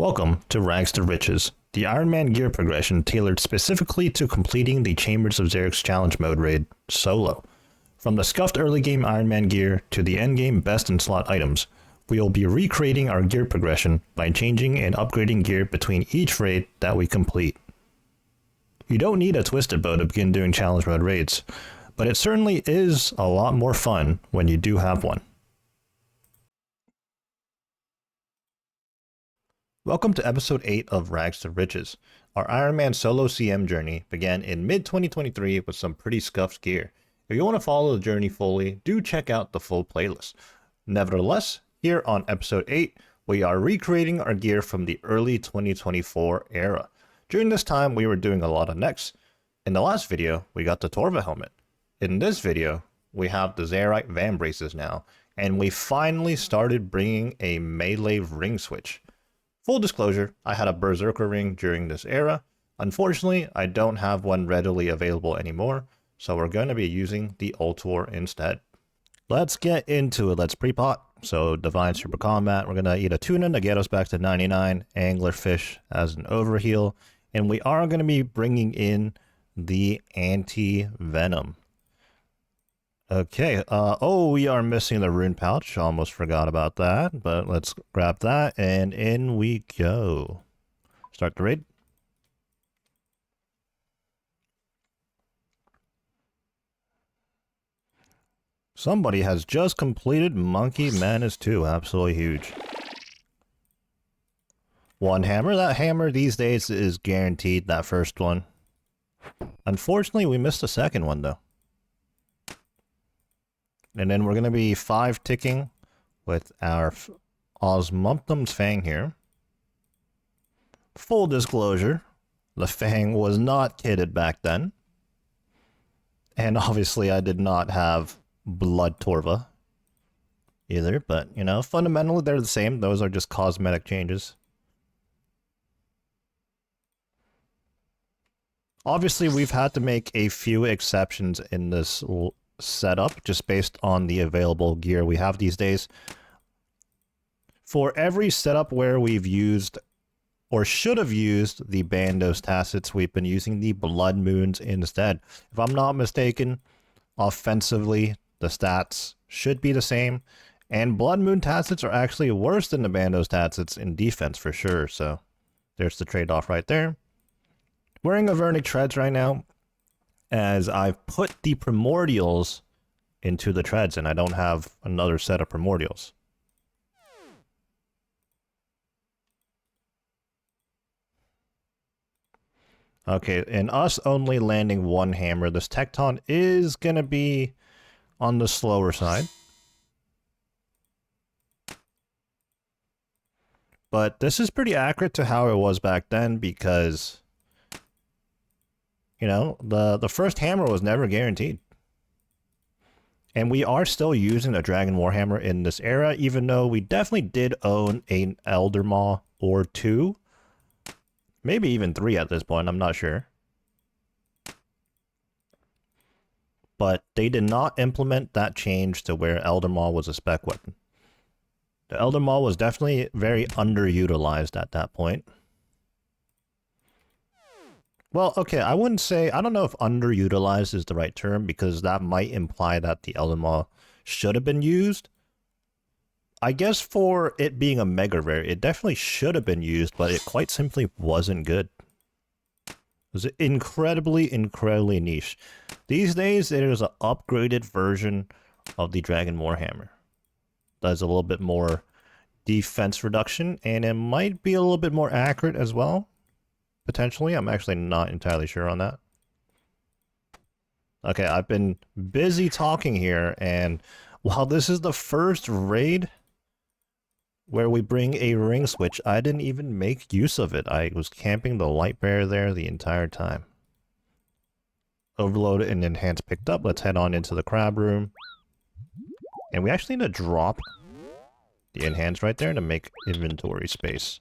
Welcome to Rags to Riches, the Ironman gear progression tailored specifically to completing the Chambers of Xerics challenge mode raid solo. From the scuffed early game Ironman gear to the endgame best in slot items, we will be recreating our gear progression by changing and upgrading gear between each raid that we complete. You don't need a twisted bow to begin doing challenge mode raids, but it certainly is a lot more fun when you do have one. Welcome to episode 8 of Rags to Riches. Our Ironman solo CM journey began in mid-2023 with some pretty scuffed gear. If you want to follow the journey fully, do check out the full playlist. Nevertheless, here on episode 8, we are recreating our gear from the early 2024 era. During this time, we were doing a lot of necks. In the last video, we got the Torva helmet. In this video, we have the Xeric van braces now, and we finally started bringing a melee ring switch. Full disclosure, I had a Berserker ring during this era. Unfortunately, I don't have one readily available anymore, so we're going to be using the Ultor instead. Let's get into it. Let's pre-pot. So Divine Super Combat, we're going to eat a tuna to get us back to 99, Anglerfish as an overheal, and we are going to be bringing in the anti-venom. Okay, we are missing the rune pouch. Almost forgot about that, but let's grab that, and in we go. Start the raid. Somebody has just completed Monkey Madness 2. Absolutely huge. One hammer. That hammer these days is guaranteed, that first one. Unfortunately, we missed the second one, though. And then we're going to be 5 ticking with our Osmumptum's Fang here. Full disclosure, the Fang was not kitted back then. And obviously I did not have Blood Torva either, but you know, fundamentally they're the same. Those are just cosmetic changes. Obviously we've had to make a few exceptions in this setup just based on the available gear we have these days. For every setup where we've used or should have used the Bandos Tacits, we've been using the Blood Moons instead. If I'm not mistaken, offensively the stats should be the same, and Blood Moon Tacits are actually worse than the Bandos Tacits in defense for sure, so there's the trade-off right there. Wearing Avernic Treads right now, as I've put the primordials into the treads and I don't have another set of primordials. Okay, and us only landing one hammer, this Tekton is going to be on the slower side. But this is pretty accurate to how it was back then because, you know, the first hammer was never guaranteed. And we are still using a Dragon Warhammer in this era, even though we definitely did own an Elder Maw or 2. Maybe even 3 at this point, I'm not sure. But they did not implement that change to where Elder Maw was a spec weapon. The Elder Maw was definitely very underutilized at that point. Well, okay, I wouldn't say, I don't know if underutilized is the right term, because that might imply that the Elder Maw should have been used. I guess for it being a mega rare, it definitely should have been used, but it quite simply wasn't good. It was incredibly niche. These days, there is an upgraded version of the Dragon Warhammer. Does a little bit more defense reduction, and it might be a little bit more accurate as well. Potentially, I'm actually not entirely sure on that. Okay, I've been busy talking here, and while this is the first raid where we bring a ring switch, I didn't even make use of it. I was camping the light bearer there the entire time. Overload and enhance picked up. Let's head on into the crab room. And we actually need to drop the enhance right there to make inventory space.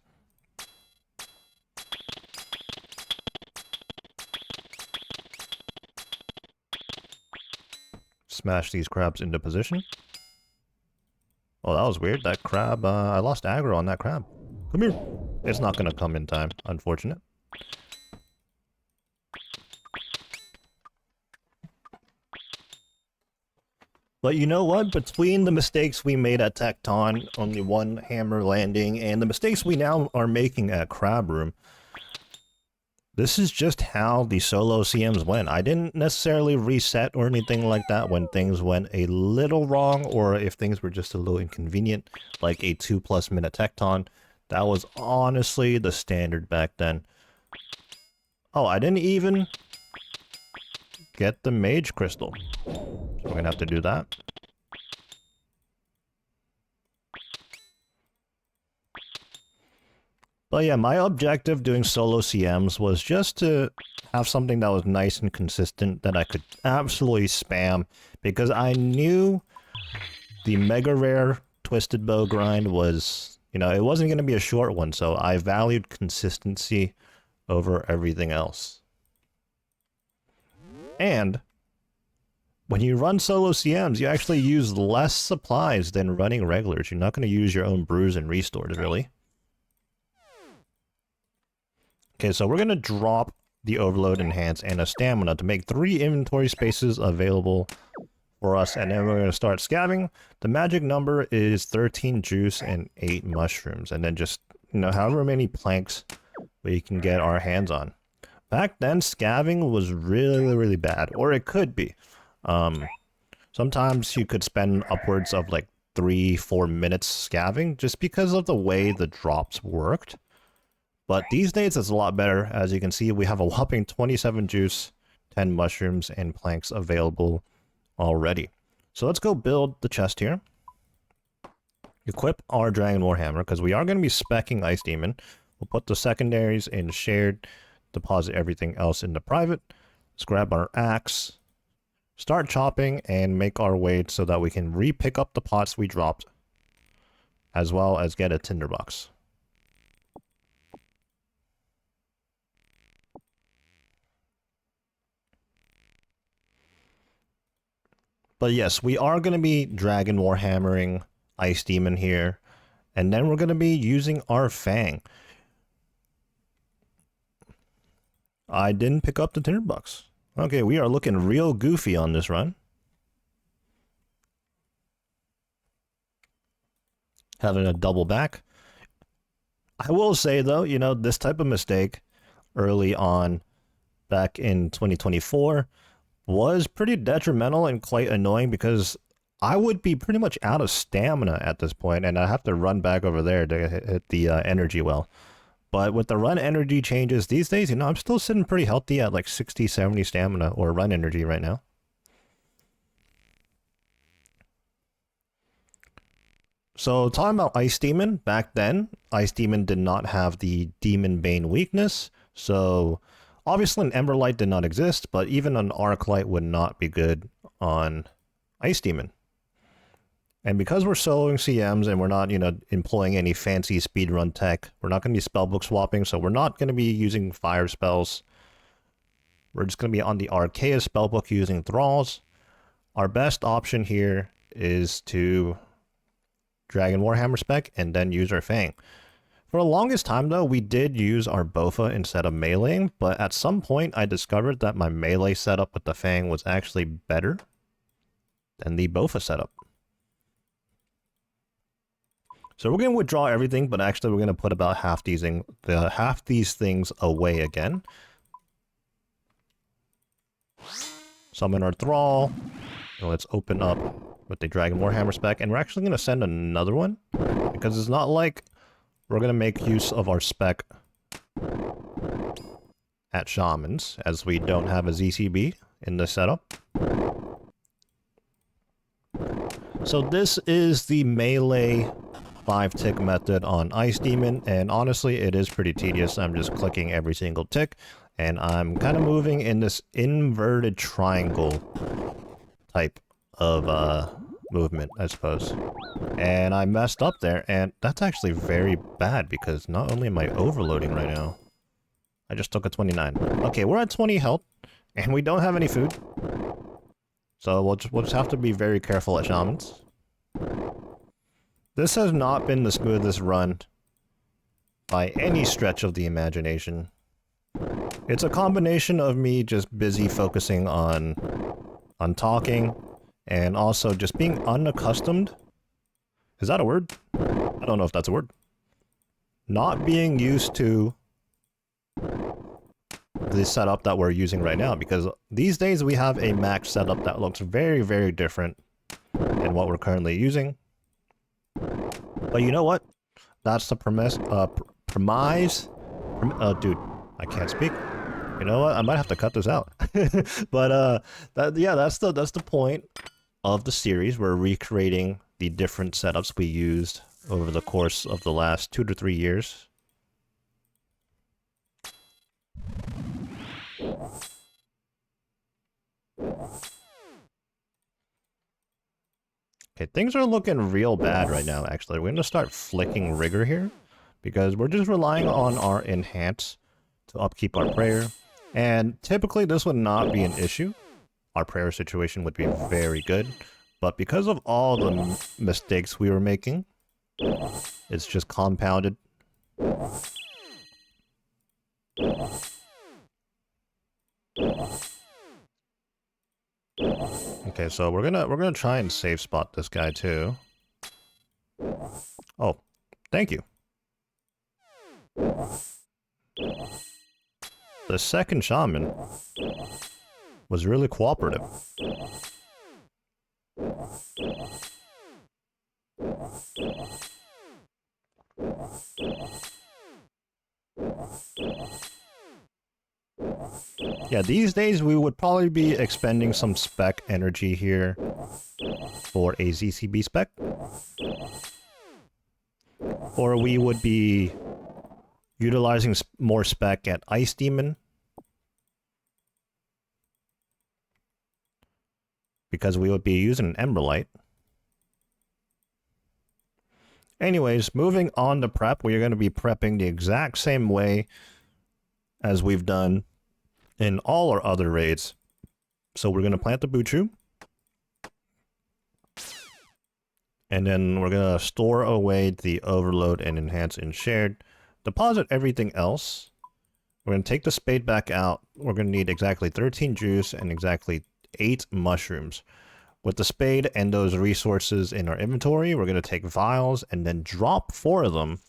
Smash these crabs into position. Oh, that was weird. That crab, I lost aggro on that crab. Come here. It's not going to come in time, unfortunate. But you know what? Between the mistakes we made at Tekton, only one hammer landing, and the mistakes we now are making at Crab Room, this is just how the solo CMs went. I didn't necessarily reset or anything like that when things went a little wrong, or if things were just a little inconvenient, like a 2+ minute Tekton. That was honestly the standard back then. Oh, I didn't even get the mage crystal. So we're gonna have to do that. But yeah, my objective doing solo CMs was just to have something that was nice and consistent that I could absolutely spam, because I knew the mega rare twisted bow grind was, you know, it wasn't going to be a short one, so I valued consistency over everything else. And when you run solo CMs, you actually use less supplies than running regulars. You're not going to use your own brews and restores, really. Okay, so we're going to drop the Overload Enhance and a Stamina to make 3 inventory spaces available for us, and then we're going to start scavenging. The magic number is 13 juice and 8 mushrooms, and then just, you know, however many planks we can get our hands on. Back then, scavenging was really bad, or it could be. Sometimes you could spend upwards of like 3-4 minutes scavenging just because of the way the drops worked. But these days it's a lot better. As you can see, we have a whopping 27 juice, 10 mushrooms, and planks available already. So let's go build the chest here. Equip our Dragon Warhammer, because we are going to be speccing Ice Demon. We'll put the secondaries in shared, deposit everything else into private. Let's grab our axe, start chopping, and make our way so that we can re-pick up the pots we dropped, as well as get a tinderbox. But yes, we are going to be Dragon Warhammering Ice Demon here, and then we're going to be using our Fang. I didn't pick up the tinderbox. Okay, we are looking real goofy on this run. Having a double back. I will say though, you know, this type of mistake early on back in 2024 was pretty detrimental and quite annoying, because I would be pretty much out of stamina at this point, and I have to run back over there to hit the energy well. But with the run energy changes these days, you know, I'm still sitting pretty healthy at like 60, 70 stamina or run energy right now. So talking about Ice Demon, back then, Ice Demon did not have the Demon Bane weakness, so obviously an Ember Light did not exist, but even an Arc Light would not be good on Ice Demon. And because we're soloing CMs and we're not, you know, employing any fancy speedrun tech, we're not going to be spellbook swapping, so we're not going to be using fire spells. We're just going to be on the Archaea spellbook using Thralls. Our best option here is to Dragon Warhammer spec and then use our Fang. For the longest time though, we did use our Bofa instead of meleeing, but at some point I discovered that my melee setup with the Fang was actually better than the Bofa setup. So we're going to withdraw everything, but actually we're going to put about half these things away again. Summon our Thrall. And let's open up with the Dragon Warhammer spec, and we're actually going to send another one, because it's not like we're going to make use of our spec at Shamans, as we don't have a ZCB in this setup. So this is the melee 5-tick method on Ice Demon, and honestly it is pretty tedious. I'm just clicking every single tick, and I'm kind of moving in this inverted triangle type of movement, I suppose. And I messed up there, and that's actually very bad, because not only am I overloading right now, I just took a 29. Okay, we're at 20 health, and we don't have any food. So we'll just have to be very careful at Shamans. This has not been the smoothest run by any stretch of the imagination. It's a combination of me just busy focusing on talking and also just being unaccustomed. Is that a word? I don't know if that's a word. Not being used to the setup that we're using right now, because these days we have a max setup that looks very, very different than what we're currently using. But you know what? That's the premise. Dude, I can't speak. You know what? I might have to cut this out. But yeah, that's the point of the series. We're recreating the different setups we used over the course of the last 2 to 3 years. Okay, things are looking real bad right now, actually. We're going to start flicking rigor here, because we're just relying on our enhance to upkeep our prayer. And typically this would not be an issue. Our prayer situation would be very good. But because of all the mistakes we were making, it's just compounded. Okay, so we're gonna try and safe spot this guy too. Oh, thank you. The second shaman was really cooperative. Yeah, these days we would probably be expending some spec energy here for a ZCB spec. Or we would be utilizing more spec at Ice Demon, because we would be using an Emberlight. Anyways, moving on to prep, we are going to be prepping the exact same way as we've done in all our other raids. So we're going to plant the Buchu. And then we're going to store away the overload and enhance in shared. Deposit everything else. We're going to take the spade back out. We're going to need exactly 13 juice and exactly 8 mushrooms. With the spade and those resources in our inventory, we're going to take vials and then drop 4 of them.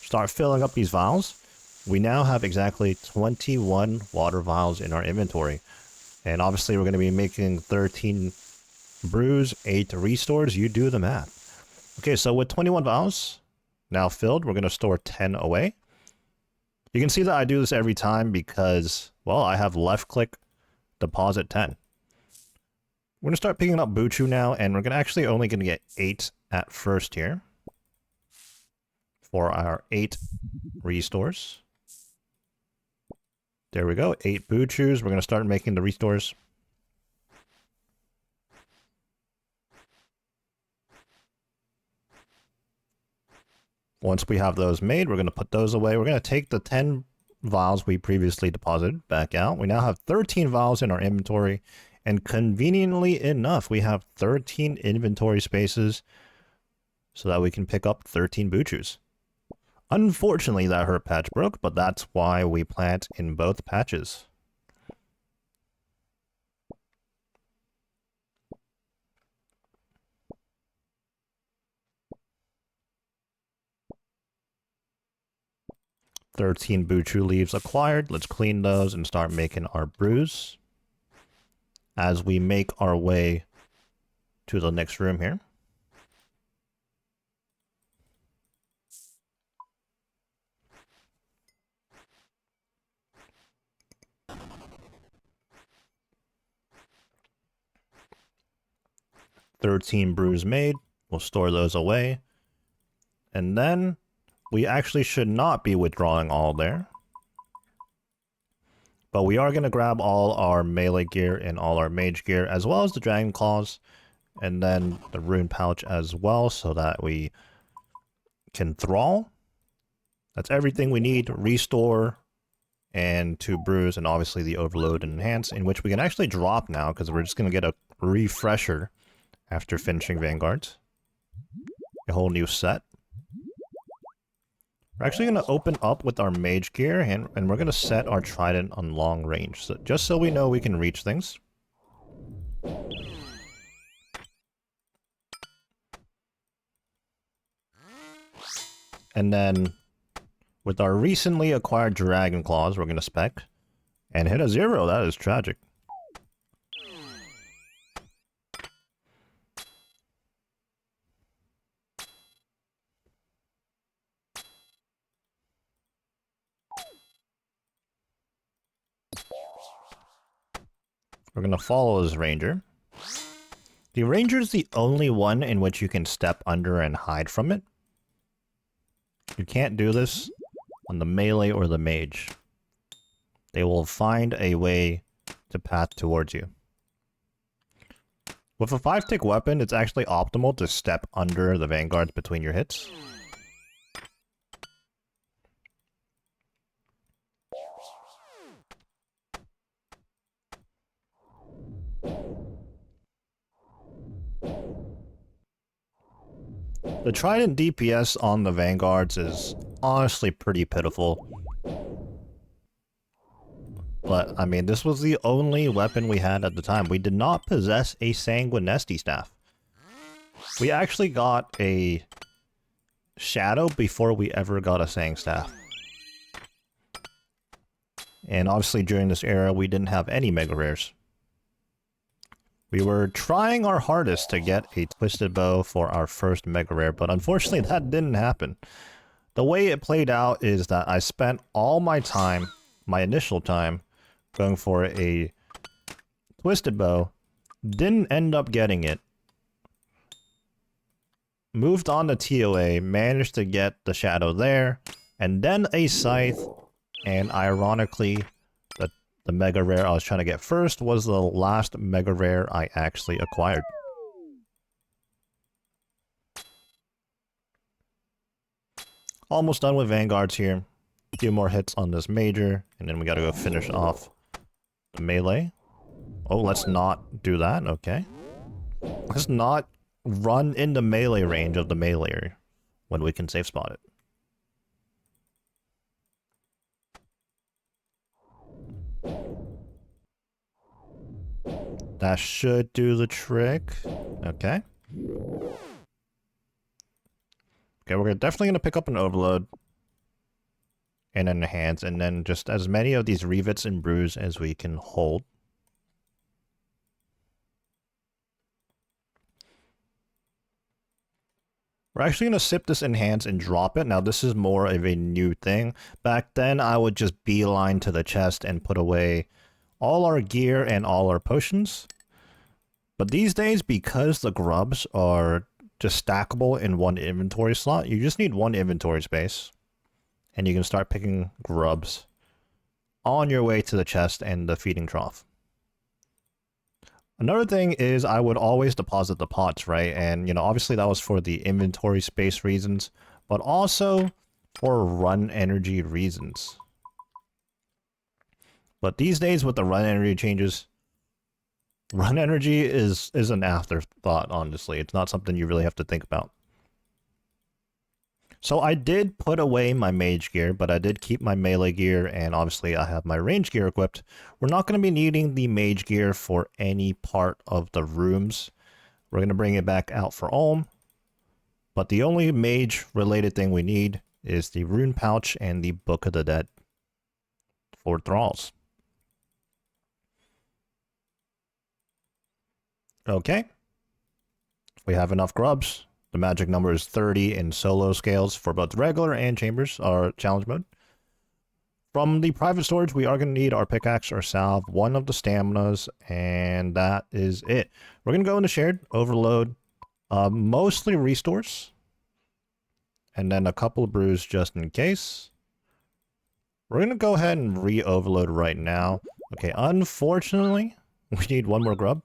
Start filling up these vials. We now have exactly 21 water vials in our inventory. And obviously we're going to be making 13 brews, 8 restores. You do the math. Okay, so with 21 vials now filled, we're going to store 10 away. You can see that I do this every time because, well, I have left click deposit 10. We're going to start picking up Buchu now, and we're actually only going to get 8 at first here for our 8 restores. There we go, 8 Buchus. We're going to start making the restores. Once we have those made, we're going to put those away. We're going to take the 10 vials we previously deposited back out. We now have 13 vials in our inventory. And conveniently enough, we have 13 inventory spaces so that we can pick up 13 Buchus. Unfortunately, that herb patch broke, but that's why we plant in both patches. "13 Buchu leaves acquired." Let's clean those and start making our brews as we make our way to the next room here. "13 brews made." We'll store those away. And then we actually should not be withdrawing all there. But we are going to grab all our melee gear and all our mage gear, as well as the dragon claws, and then the rune pouch as well, so that we can thrall. That's everything we need to restore and 2 brews, and obviously the overload and enhance, in which we can actually drop now, because we're just going to get a refresher after finishing vanguards. A whole new set. We're actually going to open up with our mage gear, and we're going to set our trident on long range, so just so we know we can reach things. And then, with our recently acquired dragon claws, we're going to spec and hit a 0. That is tragic. We're going to follow this ranger. The ranger is the only one in which you can step under and hide from it. You can't do this on the melee or the mage. They will find a way to path towards you. With a 5-tick weapon, it's actually optimal to step under the vanguards between your hits. The trident DPS on the vanguards is honestly pretty pitiful. But, I mean, this was the only weapon we had at the time. We did not possess a Sanguinesti staff. We actually got a Shadow before we ever got a Sang staff. And obviously during this era, we didn't have any Mega Rares. We were trying our hardest to get a Twisted Bow for our first Mega Rare, but unfortunately that didn't happen. The way it played out is that I spent all my time, my initial time, going for a Twisted Bow, didn't end up getting it, moved on to TOA, managed to get the Shadow there, and then a Scythe, and ironically, the Mega Rare I was trying to get first was the last Mega Rare I actually acquired. Almost done with Vanguards here. A few more hits on this Major, and then we gotta go finish off the melee. Oh, let's not do that, okay. Let's not run into melee range of the melee when we can safe spot it. That should do the trick. Okay. Okay, we're definitely going to pick up an Overload. And an Enhance, and then just as many of these Revits and Brews as we can hold. We're actually going to sip this Enhance and drop it. Now, this is more of a new thing. Back then, I would just beeline to the chest and put away all our gear and all our potions. But these days, because the grubs are just stackable in one inventory slot, you just need one inventory space. And you can start picking grubs on your way to the chest and the feeding trough. Another thing is I would always deposit the pots, right? And, you know, obviously that was for the inventory space reasons, but also for run energy reasons. But these days with the run energy changes, run energy is an afterthought, honestly. It's not something you really have to think about. So I did put away my mage gear, but I did keep my melee gear, and obviously I have my range gear equipped. We're not going to be needing the mage gear for any part of the rooms. We're going to bring it back out for Ulm. But the only mage related thing we need is the rune pouch and the Book of the Dead for thralls. Okay. We have enough grubs. The magic number is 30 in solo scales for both regular and chambers, or challenge mode. From the private storage, we are going to need our pickaxe or salve, one of the staminas, and that is it. We're going to go into shared, overload, mostly restores, and then a couple of brews just in case. We're going to go ahead and re-overload right now. Okay, unfortunately, we need one more grub.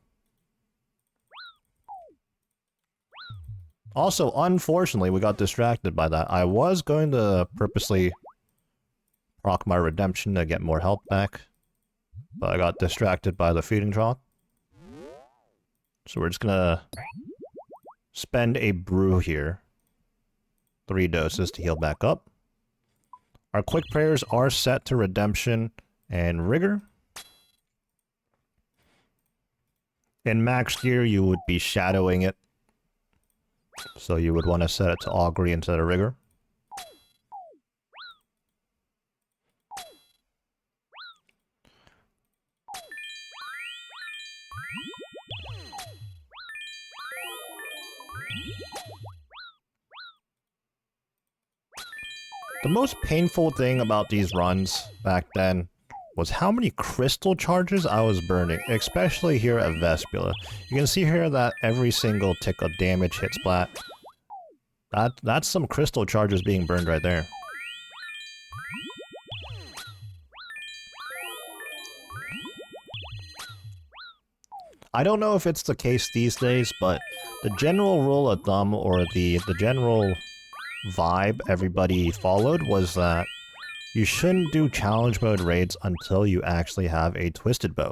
Also, unfortunately, we got distracted by that. I was going to purposely proc my redemption to get more health back, but I got distracted by the feeding trough. So we're just gonna spend a brew here. 3 doses to heal back up. Our quick prayers are set to redemption and rigor. In max gear, you would be shadowing it. So you would want to set it to augury instead of rigor. The most painful thing about these runs back then was how many crystal charges I was burning, especially here at Vespula. You can see here that every single tick of damage hit splat. That's some crystal charges being burned right there. I don't know if it's the case these days, but the general rule of thumb, or the general vibe everybody followed, was that you shouldn't do challenge mode raids until you actually have a twisted bow.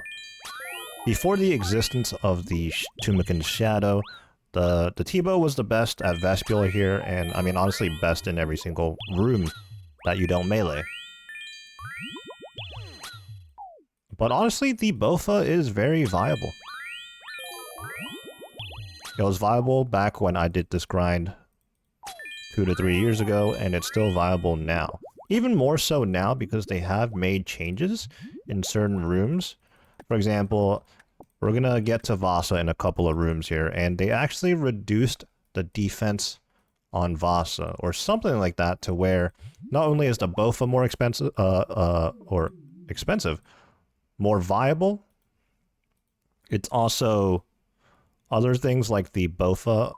Before the existence of the Tumican Shadow, the T-bow was the best at Vespula here, and I mean honestly best in every single room that you don't melee. But honestly, the Bofa is very viable. It was viable back when I did this grind 2 to 3 years ago, and it's still viable now. Even more so now because they have made changes in certain rooms. For example, we're gonna get to Vasa in a couple of rooms here, and they actually reduced the defense on Vasa, or something like that, to where not only is the Bofa more expensive, more viable, it's also other things like the Bofa,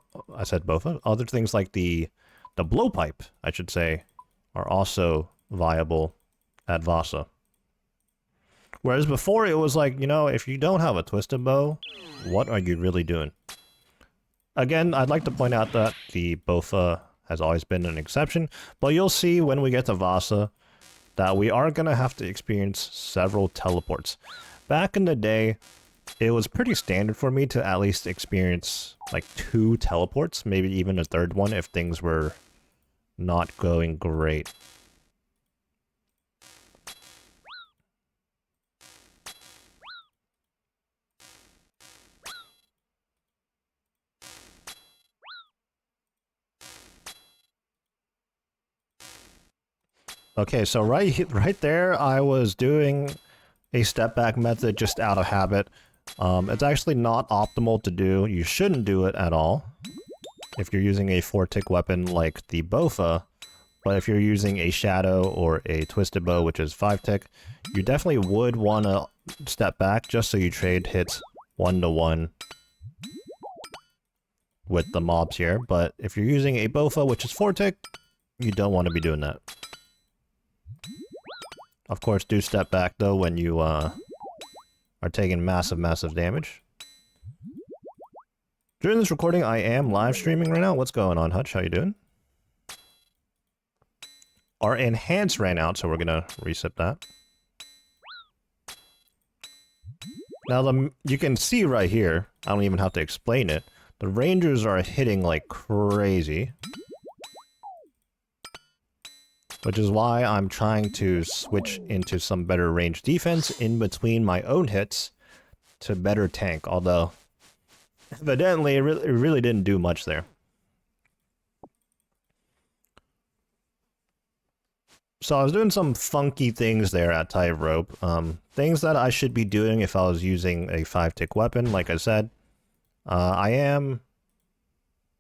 other things like the blowpipe, I should say, are also viable at Vasa. Whereas before it was like, you know, if you don't have a twisted bow, what are you really doing? Again, I'd like to point out that the Bofa has always been an exception, but you'll see when we get to Vasa that we are going to have to experience several teleports. Back in the day, it was pretty standard for me to at least experience like 2 teleports, maybe even a third one if things were not going great. Okay, so right there, I was doing a step back method just out of habit. It's actually not optimal to do. You shouldn't do it at all if you're using a 4-tick weapon like the Bofa, but if you're using a Shadow or a Twisted Bow, which is 5-tick, you definitely would want to step back just so you trade hits 1-to-1 with the mobs here. But if you're using a Bofa, which is 4-tick, you don't want to be doing that. Of course, do step back though when you are taking massive damage. During this recording, I am live streaming right now. What's going on, Hutch? How you doing? Our enhance ran out, so we're gonna reset that. Now, you can see right here, I don't even have to explain it, the rangers are hitting like crazy. Which is why I'm trying to switch into some better range defense in between my own hits to better tank, although evidently it really didn't do much there. So I was doing some funky things there at Tightrope, things that I should be doing if I was using a 5-tick weapon, like I said. I am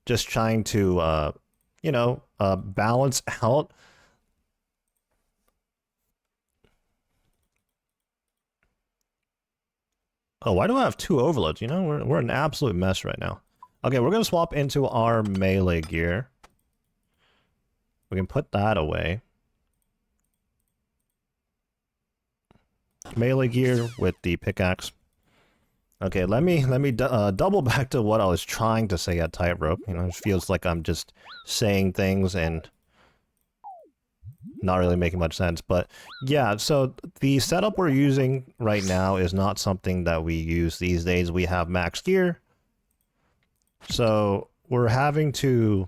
just trying to, you know, balance out. Oh, why do I have 2 overloads? You know, we're an absolute mess right now. Okay, we're gonna swap into our melee gear. We can put that away. Melee gear with the pickaxe. Okay, let me double back to what I was trying to say at Tightrope. You know, it feels like I'm just saying things and not really making much sense, but yeah, so the setup we're using right now is not something that we use these days. We have max gear, so we're having to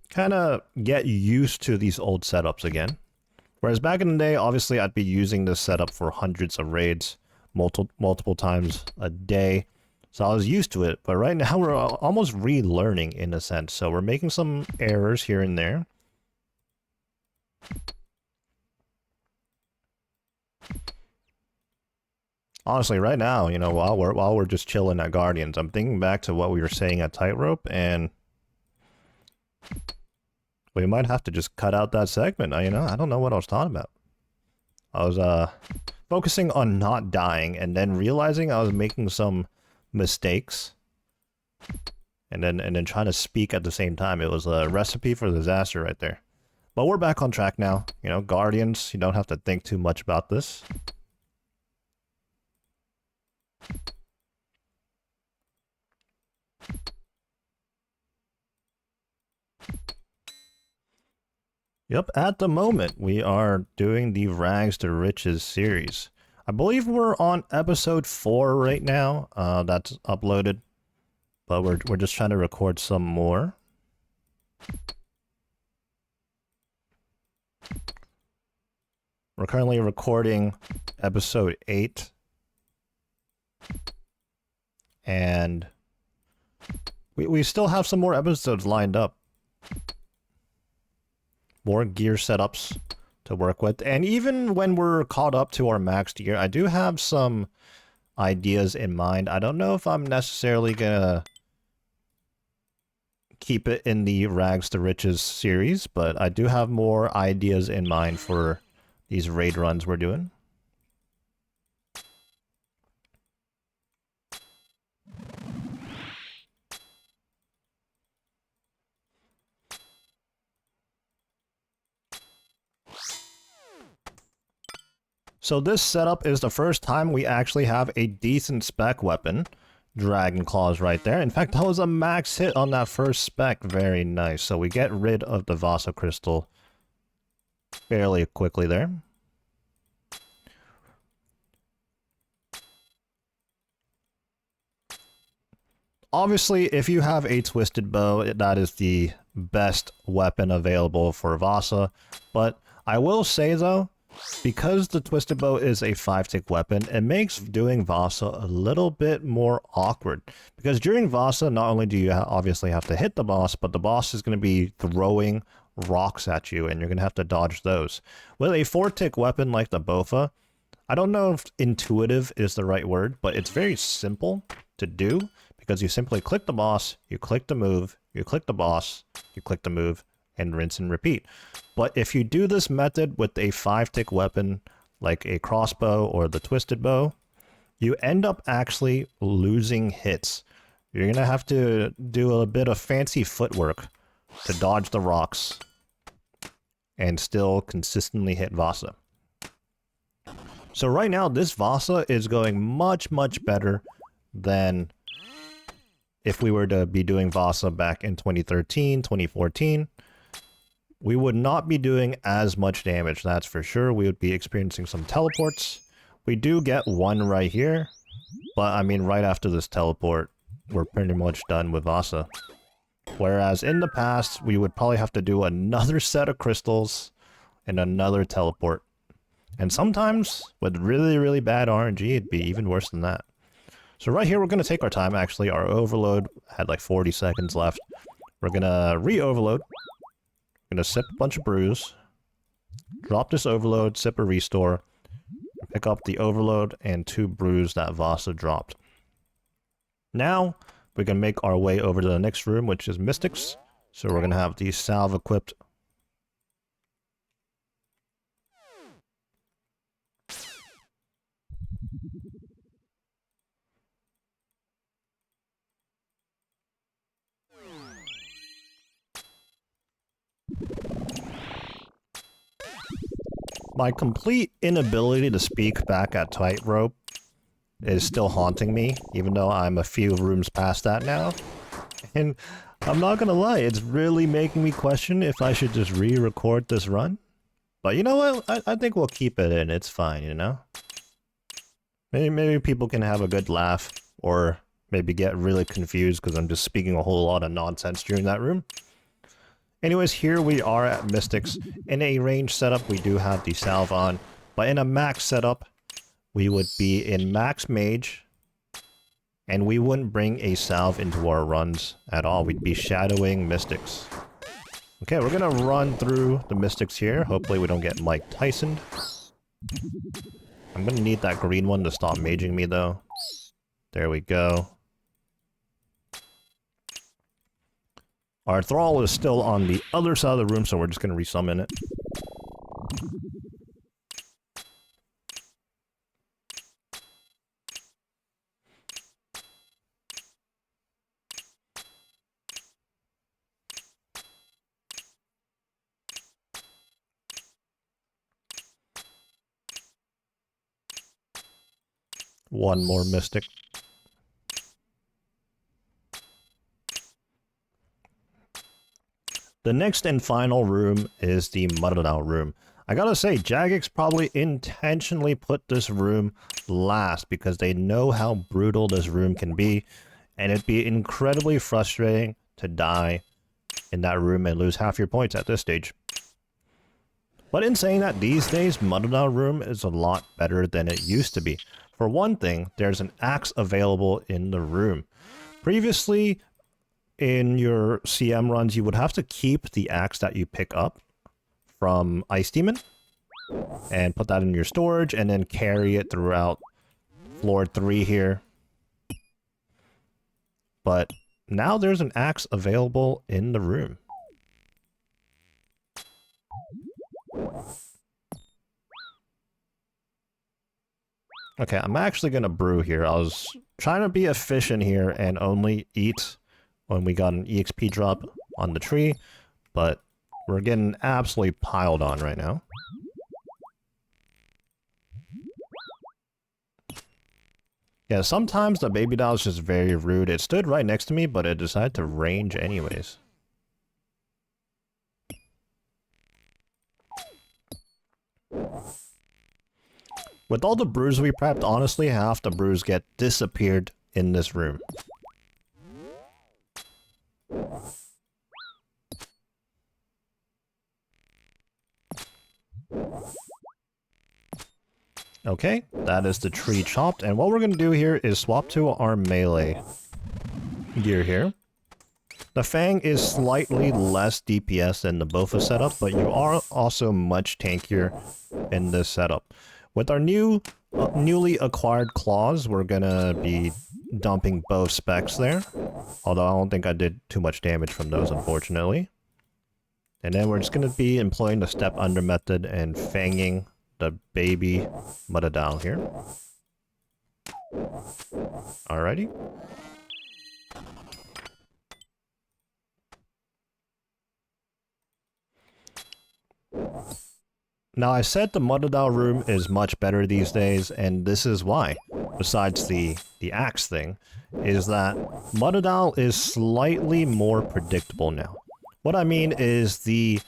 kind of get used to these old setups again. Whereas back in the day, obviously I'd be using this setup for hundreds of raids, multiple times a day. So I was used to it, but right now we're almost relearning in a sense. So we're making some errors here and there. Honestly, right now, you know, while we're just chilling at Guardians, I'm thinking back to what we were saying at Tightrope, and we might have to just cut out that segment. You know, I don't know what I was talking about. I was focusing on not dying, and then realizing I was making some mistakes, and then trying to speak at the same time. It was a recipe for disaster right there. But we're back on track now. You know, Guardians, you don't have to think too much about this. Yep, at the moment, we are doing the Rags to Riches series. I believe we're on episode 4 right now. That's uploaded. But we're just trying to record some more. We're currently recording episode 8. And we still have some more episodes lined up. More gear setups to work with. And even when we're caught up to our max gear, I do have some ideas in mind. I don't know if I'm necessarily gonna keep it in the Rags to Riches series, but I do have more ideas in mind for these raid runs we're doing. So this setup is the first time we actually have a decent spec weapon. Dragon Claws right there. In fact, that was a max hit on that first spec. Very nice. So we get rid of the Vasa crystal fairly quickly there. Obviously, if you have a twisted bow, that is the best weapon available for Vasa. But I will say though, because the twisted bow is a 5-tick weapon, it makes doing Vasa a little bit more awkward. Because during Vasa, not only do you obviously have to hit the boss, but the boss is going to be throwing rocks at you, and you're going to have to dodge those. With a 4-tick weapon like the Bofa, I don't know if intuitive is the right word, but it's very simple to do, because you simply click the boss, you click the move, you click the boss, you click the move, and rinse and repeat. But if you do this method with a 5-tick weapon, like a crossbow or the twisted bow, you end up actually losing hits. You're going to have to do a bit of fancy footwork to dodge the rocks and still consistently hit Vasa. So right now, this Vasa is going much, much better than if we were to be doing Vasa back in 2013, 2014. We would not be doing as much damage, that's for sure. We would be experiencing some teleports. We do get one right here, but I mean, right after this teleport, we're pretty much done with Vasa. Whereas in the past, we would probably have to do another set of crystals and another teleport. And sometimes, with really, really bad RNG, it'd be even worse than that. So right here, we're going to take our time, actually. Our overload had like 40 seconds left. We're going to re-overload. Gonna sip a bunch of brews, drop this overload, sip a restore, pick up the overload and 2 brews that Vasa dropped. Now, we can make our way over to the next room, which is Mystics. So we're gonna have the salve equipped. My complete inability to speak back at Tightrope is still haunting me, even though I'm a few rooms past that now. And I'm not gonna lie, it's really making me question if I should just re-record this run. But you know what? I think we'll keep it in, it's fine, you know? Maybe people can have a good laugh, or maybe get really confused because I'm just speaking a whole lot of nonsense during that room. Anyways, here we are at Mystics. In a range setup, we do have the salve on, but in a max setup, we would be in max mage, and we wouldn't bring a salve into our runs at all. We'd be shadowing Mystics. Okay, we're gonna run through the Mystics here. Hopefully we don't get Mike Tyson'd. I'm gonna need that green one to stop maging me, though. There we go. Our Thrall is still on the other side of the room, so we're just gonna resummon it. One more Mystic. The next and final room is the Muttadile room. I gotta say, Jagex probably intentionally put this room last because they know how brutal this room can be, and it'd be incredibly frustrating to die in that room and lose half your points at this stage. But in saying that, these days, Muttadile room is a lot better than it used to be. For one thing, there's an axe available in the room. Previously, in your CM runs, you would have to keep the axe that you pick up from Ice Demon and put that in your storage and then carry it throughout floor 3 here. But now there's an axe available in the room. Okay, I'm actually gonna brew here. I was trying to be efficient here and only eat when we got an EXP drop on the tree, but we're getting absolutely piled on right now. Yeah, sometimes the baby doll is just very rude. It stood right next to me, but it decided to range anyways. With all the brews we prepped, honestly, half the brews get disappeared in this room. Okay, that is the tree chopped, and what we're going to do here is swap to our melee gear here. The Fang is slightly less DPS than the Bofa setup, but you are also much tankier in this setup. With our newly acquired claws, we're going to be dumping both specs there, although I don't think I did too much damage from those, unfortunately. And then we're just going to be employing the step under method and fanging the baby Muttadile here. Alrighty. Now, I said the Muttadile room is much better these days, and this is why. Besides the axe thing, is that Muttadile is slightly more predictable now. What I mean is the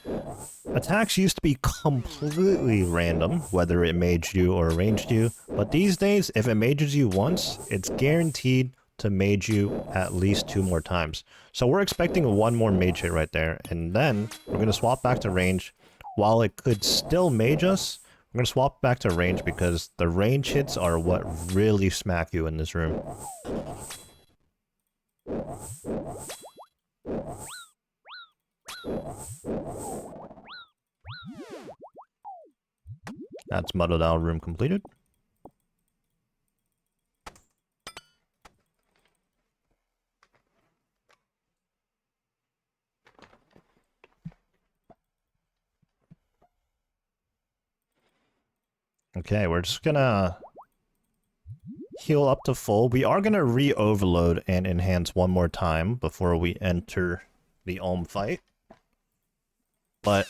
attacks used to be completely random, whether it maged you or ranged you, but these days, if it mages you once, it's guaranteed to mage you at least 2 more times. So we're expecting 1 more mage hit right there, and then we're going to swap back to range. While it could still mage us, we're going to swap back to range because the range hits are what really smack you in this room. That's Muttadile room completed. Okay, we're just gonna heal up to full. We are gonna re-overload and enhance 1 more time before we enter the Olm fight. But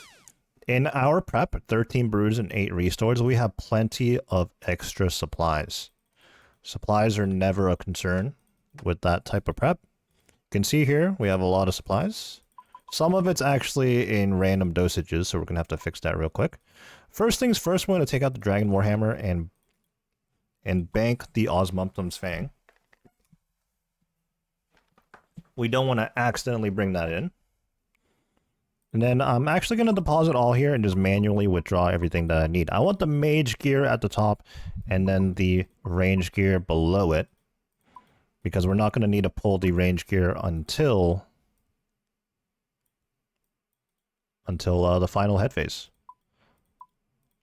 in our prep, 13 brews and 8 restores, we have plenty of extra supplies. Supplies are never a concern with that type of prep. You can see here, we have a lot of supplies. Some of it's actually in random dosages, so we're gonna have to fix that real quick. First things first, we're going to take out the Dragon Warhammer and bank the Osmumtum's Fang. We don't want to accidentally bring that in. And then I'm actually going to deposit all here and just manually withdraw everything that I need. I want the mage gear at the top and then the range gear below it, because we're not going to need to pull the range gear until the final head phase.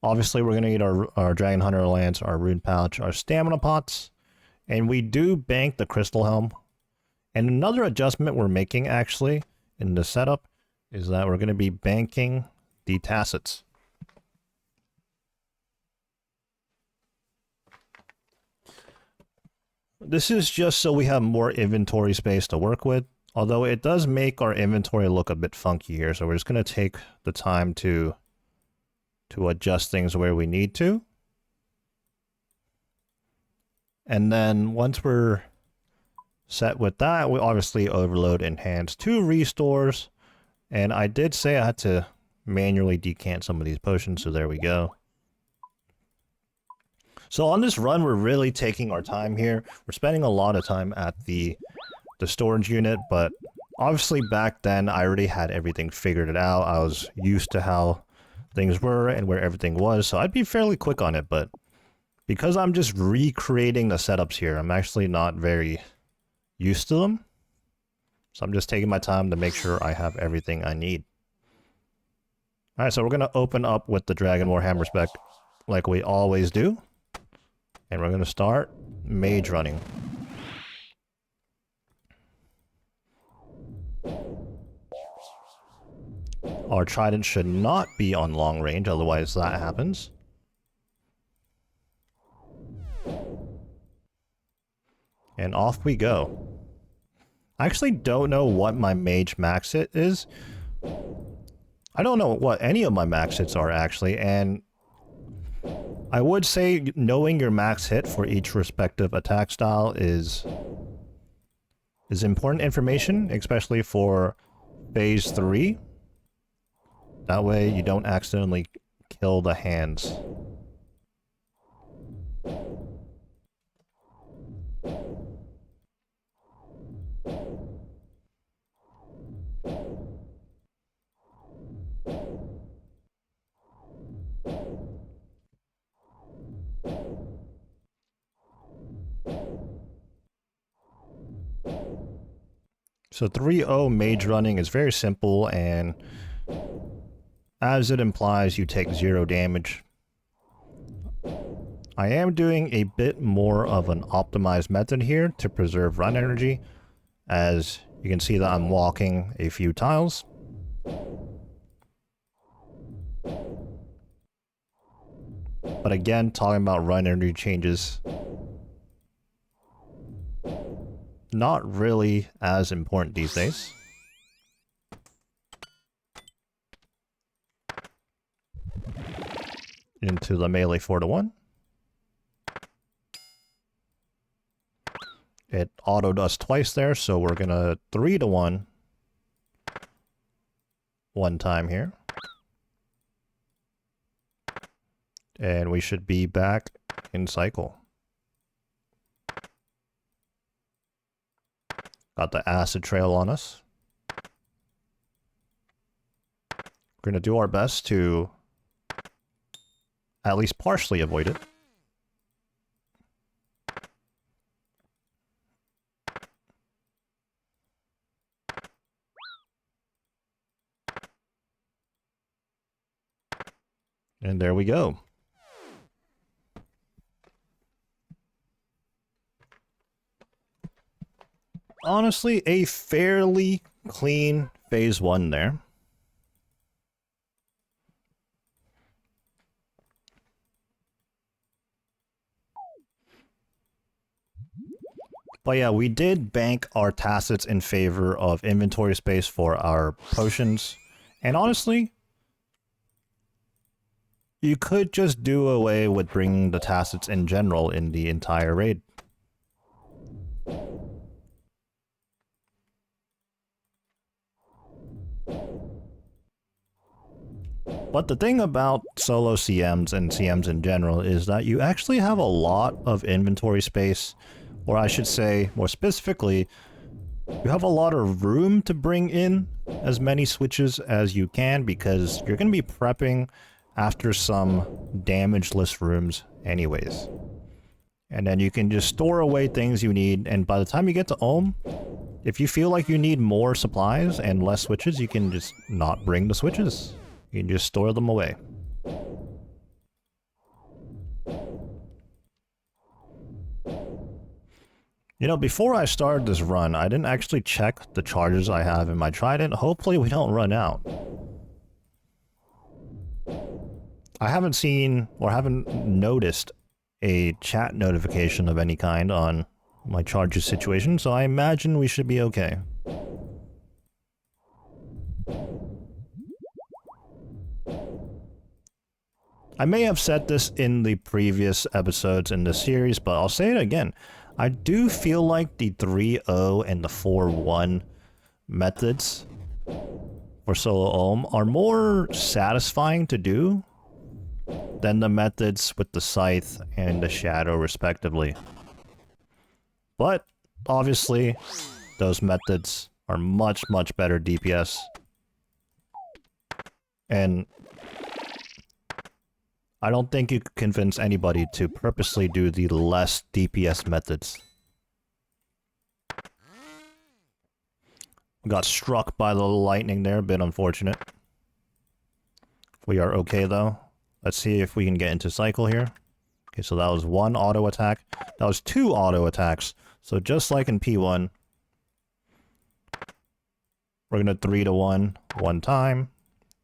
Obviously, we're going to need our Dragon Hunter Lance, our Rune Pouch, our Stamina Pots, and we do bank the Crystal Helm. And another adjustment we're making, actually, in the setup, is that we're going to be banking the Tassets. This is just so we have more inventory space to work with, although it does make our inventory look a bit funky here, so we're just going to take the time to adjust things where we need to. And then once we're set with that, we obviously overload enhance 2 restores. And I did say I had to manually decant some of these potions, so there we go. So on this run, we're really taking our time here. We're spending a lot of time at the storage unit, but obviously back then I already had everything figured it out. I was used to how things were and where everything was, so I'd be fairly quick on it, but because I'm just recreating the setups here, I'm actually not very used to them. So I'm just taking my time to make sure I have everything I need. Alright, so we're going to open up with the Dragon Warhammer spec like we always do. And we're going to start mage running. Our trident should not be on long range, otherwise that happens. And off we go. I actually don't know what my mage max hit is. I don't know what any of my max hits are, actually, and I would say knowing your max hit for each respective attack style is important information, especially for phase 3. That way you don't accidentally kill the hands. So 3-0 mage running is very simple, and as it implies, you take 0 damage. I am doing a bit more of an optimized method here to preserve run energy, as you can see that I'm walking a few tiles. But again, talking about run energy changes, not really as important these days. Into the melee 4-1. It autoed us twice there, so we're gonna 3-1 one time here. And we should be back in cycle. Got the acid trail on us. We're gonna do our best to at least partially avoid it. And there we go. Honestly, a fairly clean phase 1 there. But yeah, we did bank our tassets in favor of inventory space for our potions. And honestly, you could just do away with bringing the tassets in general in the entire raid. But the thing about solo CMs and CMs in general is that you actually have a lot of inventory space, or I should say, more specifically, you have a lot of room to bring in as many switches as you can because you're going to be prepping after some damageless rooms anyways. And then you can just store away things you need, and by the time you get to Ohm, if you feel like you need more supplies and less switches, you can just not bring the switches. You can just store them away. You know, before I started this run, I didn't actually check the charges I have in my trident. Hopefully we don't run out. I haven't seen or haven't noticed a chat notification of any kind on my charges situation, so I imagine we should be okay. I may have said this in the previous episodes in this series, but I'll say it again. I do feel like the 3-0 and the 4-1 methods for solo Ohm are more satisfying to do than the methods with the Scythe and the Shadow respectively. But obviously those methods are much better DPS, and I don't think you could convince anybody to purposely do the less DPS methods. Got struck by the lightning there, a bit unfortunate. We are okay though. Let's see if we can get into cycle here. Okay, so that was 1 auto attack. That was 2 auto attacks. So just like in P1, we're gonna 3-1 one time,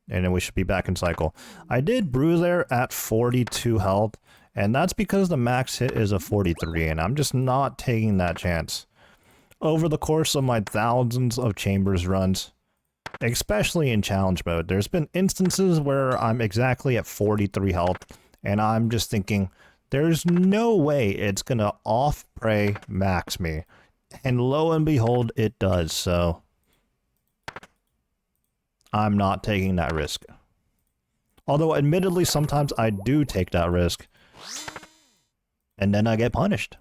and then we should be back in cycle. I did brew there at 42 health, and that's because the max hit is a 43, and I'm just not taking that chance. Over the course of my thousands of chambers runs, especially in challenge mode, there's been instances where I'm exactly at 43 health, and I'm just thinking, there's no way it's gonna off-prey max me. And lo and behold, it does, so I'm not taking that risk. Although, admittedly, sometimes I do take that risk, and then I get punished.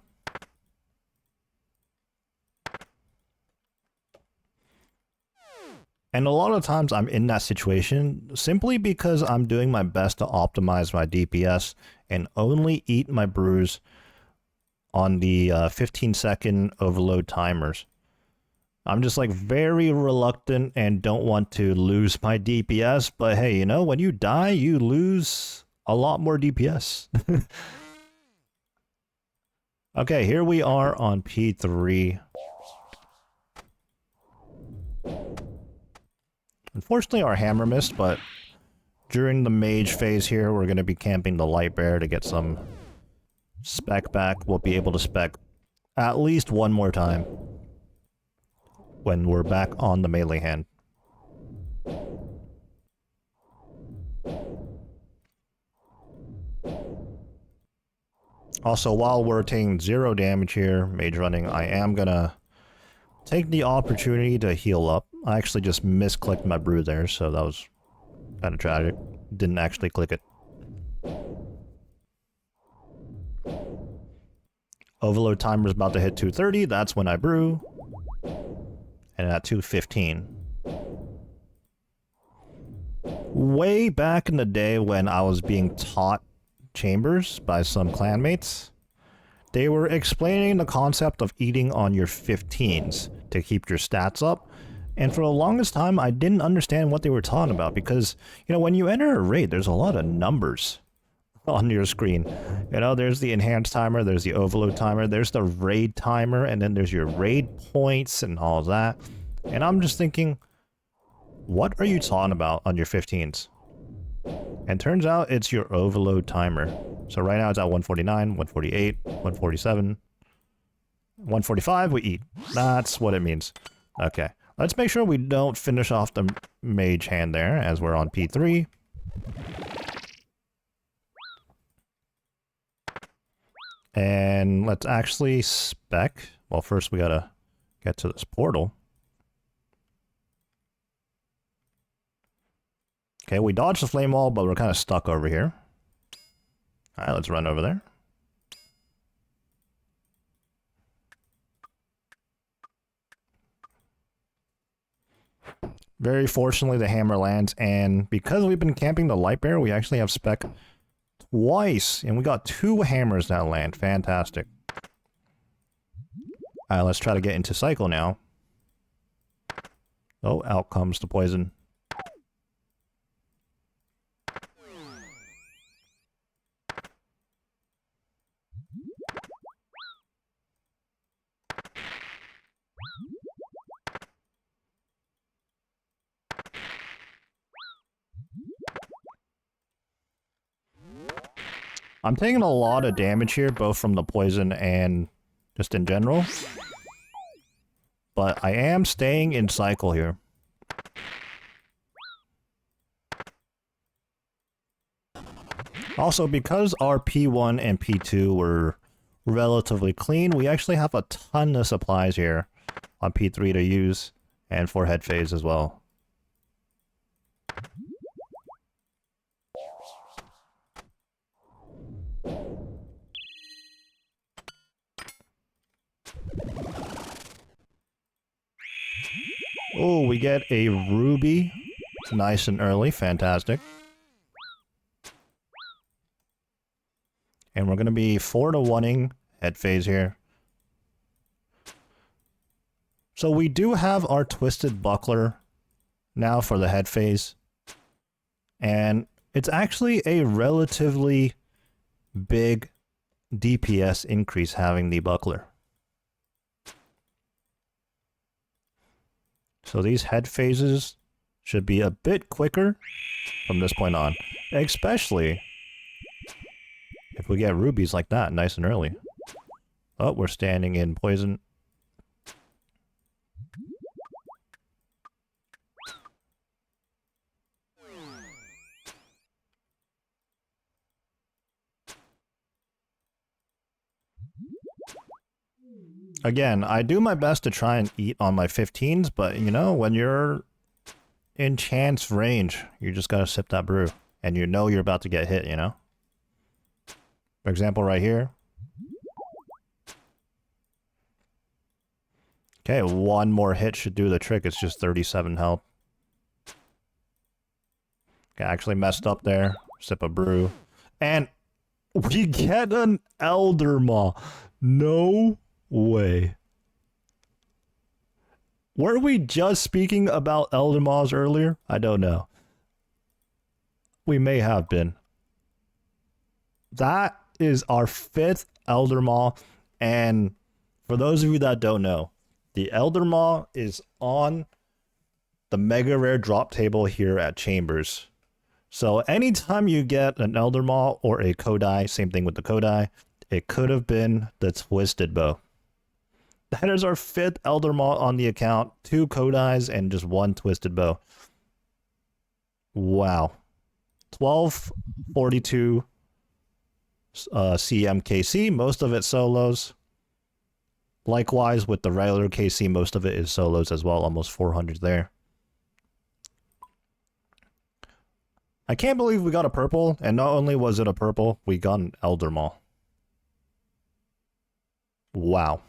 And a lot of times I'm in that situation simply because I'm doing my best to optimize my DPS and only eat my brews on the 15-second overload timers. I'm just like very reluctant and don't want to lose my DPS, but hey, you know, when you die, you lose a lot more DPS. Okay, here we are on P3. Unfortunately, our hammer missed, but during the mage phase here, we're going to be camping the light bear to get some spec back. We'll be able to spec at least one more time when we're back on the melee hand. Also, while we're taking 0 damage here, mage running, I am gonna take the opportunity to heal up. I actually just misclicked my brew there, so that was kind of tragic. Didn't actually click it. Overload timer is about to hit 230, that's when I brew. And at 215. Way back in the day when I was being taught chambers by some clanmates, they were explaining the concept of eating on your 15s to keep your stats up. And for the longest time, I didn't understand what they were talking about because, you know, when you enter a raid, there's a lot of numbers on your screen. You know, there's the enhanced timer, there's the overload timer, there's the raid timer, and then there's your raid points and all that. And I'm just thinking, what are you talking about on your 15s? And turns out it's your overload timer. So right now it's at 149, 148, 147, 145, we eat. That's what it means. Okay. Let's make sure we don't finish off the mage hand there, as we're on P3. And let's actually spec. Well, first we gotta get to this portal. Okay, we dodged the flame wall, but we're kind of stuck over here. Alright, let's run over there. Very fortunately, the hammer lands, and because we've been camping the light bear, we actually have spec twice, and we got 2 hammers that land. Fantastic. Alright, let's try to get into cycle now. Oh, out comes the poison. I'm taking a lot of damage here, both from the poison and just in general. But I am staying in cycle here. Also, because our P1 and P2 were relatively clean, we actually have a ton of supplies here on P3 to use, and for head phase as well. Oh, we get a ruby. Nice and early. Fantastic. And we're going to be 4-to-1ing head phase here. So we do have our twisted buckler now for the head phase. And it's actually a relatively big DPS increase having the buckler. So these head phases should be a bit quicker from this point on. Especially if we get rubies like that nice and early. Oh, we're standing in poison. Again, I do my best to try and eat on my 15s, but you know, when you're in chance range, you just gotta sip that brew. And you know you're about to get hit, you know? For example, right here. Okay, one more hit should do the trick. It's just 37 health. Okay, actually messed up there. Sip a brew. And we get an Elder Maw. No way. Were we just speaking about Elder Maws earlier? I don't know. We may have been. That is our 5th Elder Maw, and for those of you that don't know, the Elder Maw is on the mega rare drop table here at Chambers. So anytime you get an Elder Maw or a Kodai, same thing with the Kodai, it could have been the Twisted Bow. That is our 5th Elder Maw on the account, 2 Kodais and just 1 Twisted Bow. Wow. 1242 CMKC, most of it solos. Likewise with the regular KC, most of it is solos as well, almost 400 there. I can't believe we got a purple, and not only was it a purple, we got an Elder Maw. Wow.